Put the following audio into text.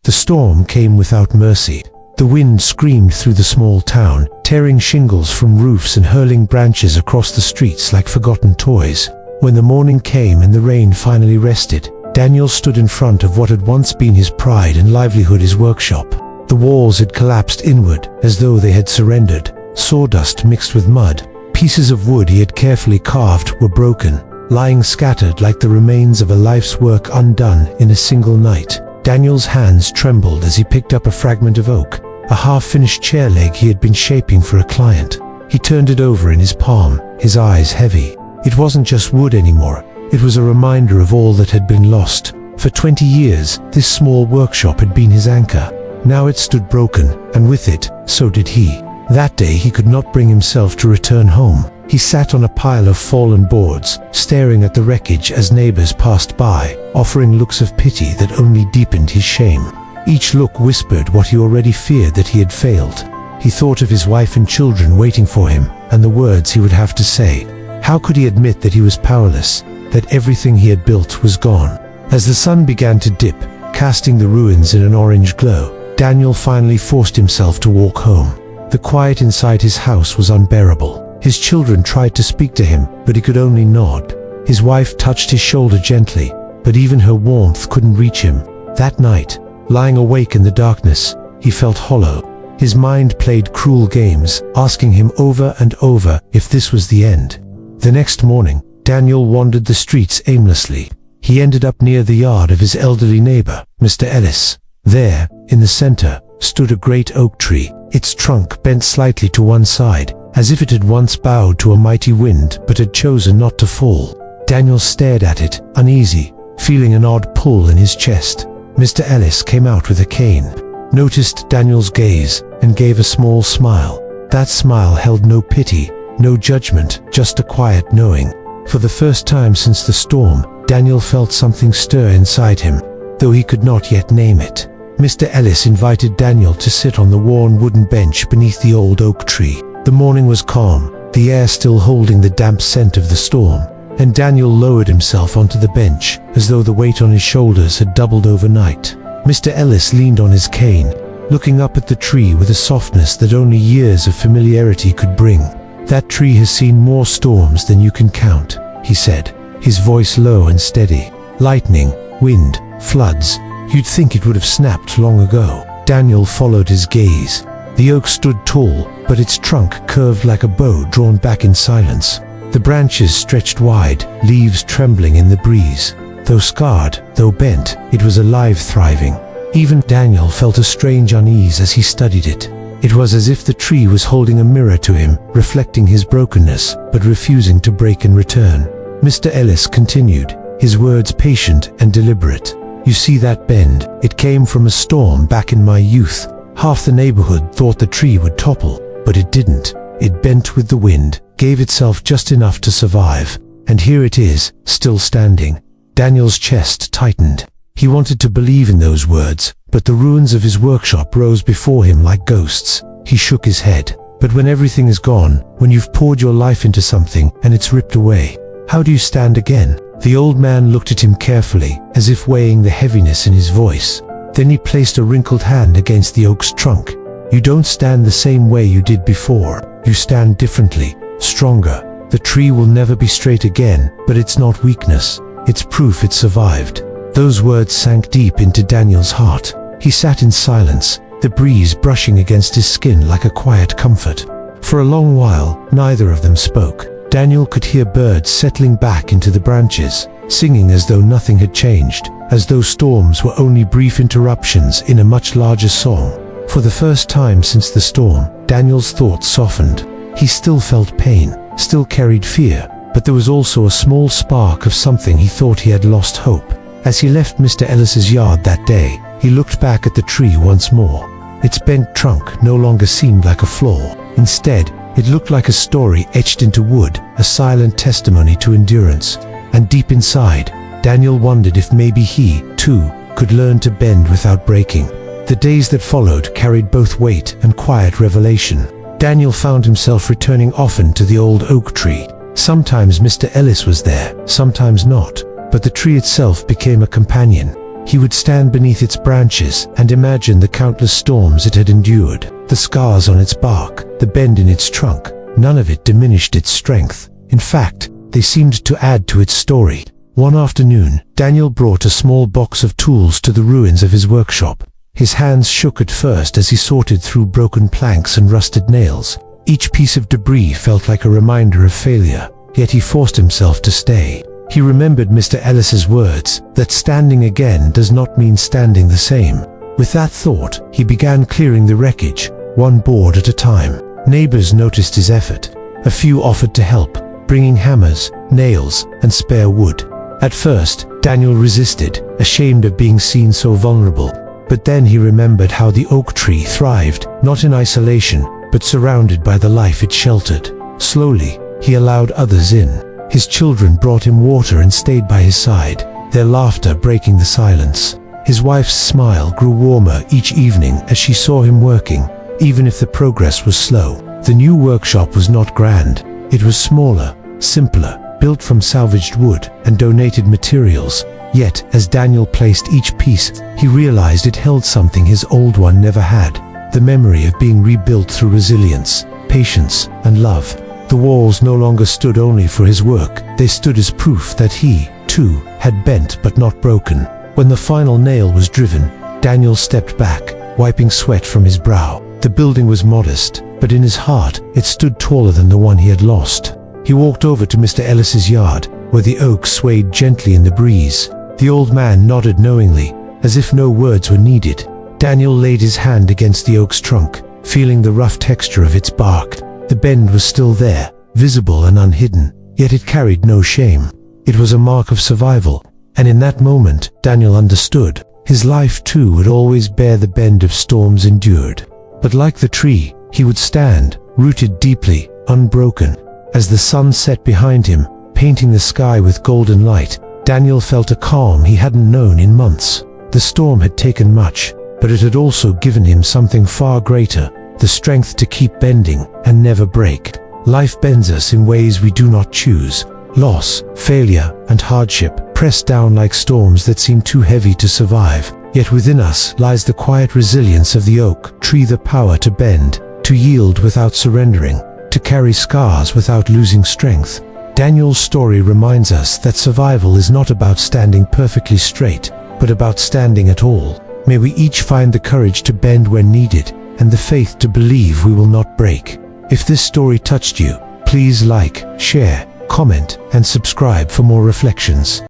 The storm came without mercy. The wind screamed through the small town, tearing shingles from roofs and hurling branches across the streets like forgotten toys. When the morning came and the rain finally rested, Daniel stood in front of what had once been his pride and livelihood, his workshop. The walls had collapsed inward, as though they had surrendered. Sawdust mixed with mud. Pieces of wood he had carefully carved were broken, lying scattered like the remains of a life's work undone in a single night. Daniel's hands trembled as he picked up a fragment of oak, a half-finished chair leg he had been shaping for a client. He turned it over in his palm, his eyes heavy. It wasn't just wood anymore. It was a reminder of all that had been lost. For 20 years, this small workshop had been his anchor. Now it stood broken, and with it, so did he. That day he could not bring himself to return home. He sat on a pile of fallen boards, staring at the wreckage as neighbors passed by, offering looks of pity that only deepened his shame. Each look whispered what he already feared, that he had failed. He thought of his wife and children waiting for him, and the words he would have to say. How could he admit that he was powerless, that everything he had built was gone? As the sun began to dip, casting the ruins in an orange glow, Daniel finally forced himself to walk home. The quiet inside his house was unbearable. His children tried to speak to him, but he could only nod. His wife touched his shoulder gently, but even her warmth couldn't reach him. That night, lying awake in the darkness, he felt hollow. His mind played cruel games, asking him over and over if this was the end. The next morning, Daniel wandered the streets aimlessly. He ended up near the yard of his elderly neighbor, Mr. Ellis. There, in the center, stood a great oak tree, its trunk bent slightly to one side, as if it had once bowed to a mighty wind but had chosen not to fall. Daniel stared at it, uneasy, feeling an odd pull in his chest. Mr. Ellis came out with a cane, noticed Daniel's gaze, and gave a small smile. That smile held no pity, no judgment, just a quiet knowing. For the first time since the storm, Daniel felt something stir inside him, though he could not yet name it. Mr. Ellis invited Daniel to sit on the worn wooden bench beneath the old oak tree. The morning was calm, the air still holding the damp scent of the storm, and Daniel lowered himself onto the bench, as though the weight on his shoulders had doubled overnight. Mr. Ellis leaned on his cane, looking up at the tree with a softness that only years of familiarity could bring. "That tree has seen more storms than you can count," he said, his voice low and steady. "Lightning, wind, floods. You'd think it would have snapped long ago." Daniel followed his gaze. The oak stood tall, but its trunk curved like a bow drawn back in silence. The branches stretched wide, leaves trembling in the breeze. Though scarred, though bent, it was alive, thriving. Even Daniel felt a strange unease as he studied it. It was as if the tree was holding a mirror to him, reflecting his brokenness, but refusing to break in return. Mr. Ellis continued, his words patient and deliberate. "You see that bend? It came from a storm back in my youth. Half the neighborhood thought the tree would topple, but it didn't. It bent with the wind, gave itself just enough to survive. And here it is, still standing." Daniel's chest tightened. He wanted to believe in those words, but the ruins of his workshop rose before him like ghosts. He shook his head. But when everything is gone, when you've poured your life into something and it's ripped away, how do you stand again? The old man looked at him carefully, as if weighing the heaviness in his voice. Then he placed a wrinkled hand against the oak's trunk. "You don't stand the same way you did before. You stand differently, stronger. The tree will never be straight again, but it's not weakness. It's proof it survived." Those words sank deep into Daniel's heart. He sat in silence, the breeze brushing against his skin like a quiet comfort. For a long while, neither of them spoke. Daniel could hear birds settling back into the branches, singing as though nothing had changed, as though storms were only brief interruptions in a much larger song. For the first time since the storm, Daniel's thoughts softened. He still felt pain, still carried fear, but there was also a small spark of something he thought he had lost hope. As he left Mr. Ellis's yard that day, he looked back at the tree once more. Its bent trunk no longer seemed like a flaw. Instead, it looked like a story etched into wood, a silent testimony to endurance. And deep inside, Daniel wondered if maybe he, too, could learn to bend without breaking. The days that followed carried both weight and quiet revelation. Daniel found himself returning often to the old oak tree. Sometimes Mr. Ellis was there, sometimes not, but the tree itself became a companion. he would stand beneath its branches and imagine the countless storms it had endured. The scars on its bark, the bend in its trunk, none of it diminished its strength. In fact, they seemed to add to its story. One afternoon, Daniel brought a small box of tools to the ruins of his workshop. His hands shook at first as he sorted through broken planks and rusted nails. Each piece of debris felt like a reminder of failure, yet he forced himself to stay. He remembered Mr. Ellis's words, that standing again does not mean standing the same. With that thought, he began clearing the wreckage, one board at a time. Neighbors noticed his effort. A few offered to help, bringing hammers, nails, and spare wood. At first, Daniel resisted, ashamed of being seen so vulnerable. But then he remembered how the oak tree thrived, not in isolation, but surrounded by the life it sheltered. Slowly, he allowed others in. His children brought him water and stayed by his side, their laughter breaking the silence. His wife's smile grew warmer each evening as she saw him working, even if the progress was slow. The new workshop was not grand. It was smaller, simpler, built from salvaged wood and donated materials. Yet, as Daniel placed each piece, he realized it held something his old one never had: the memory of being rebuilt through resilience, patience, and love. The walls no longer stood only for his work, they stood as proof that he, too, had bent but not broken. When the final nail was driven, Daniel stepped back, wiping sweat from his brow. The building was modest, but in his heart, it stood taller than the one he had lost. He walked over to Mr. Ellis's yard, where the oak swayed gently in the breeze. The old man nodded knowingly, as if no words were needed. Daniel laid his hand against the oak's trunk, feeling the rough texture of its bark. The bend was still there, visible and unhidden, yet it carried no shame. It was a mark of survival, and in that moment, Daniel understood. His life too would always bear the bend of storms endured. But like the tree, he would stand, rooted deeply, unbroken. As the sun set behind him, painting the sky with golden light, Daniel felt a calm he hadn't known in months. The storm had taken much, but it had also given him something far greater: the strength to keep bending and never break. Life bends us in ways we do not choose. Loss, failure, and hardship press down like storms that seem too heavy to survive. Yet within us lies the quiet resilience of the oak tree, the power to bend, to yield without surrendering, to carry scars without losing strength. Daniel's story reminds us that survival is not about standing perfectly straight, but about standing at all. May we each find the courage to bend when needed, and the faith to believe we will not break. If this story touched you, please like, share, comment, and subscribe for more reflections.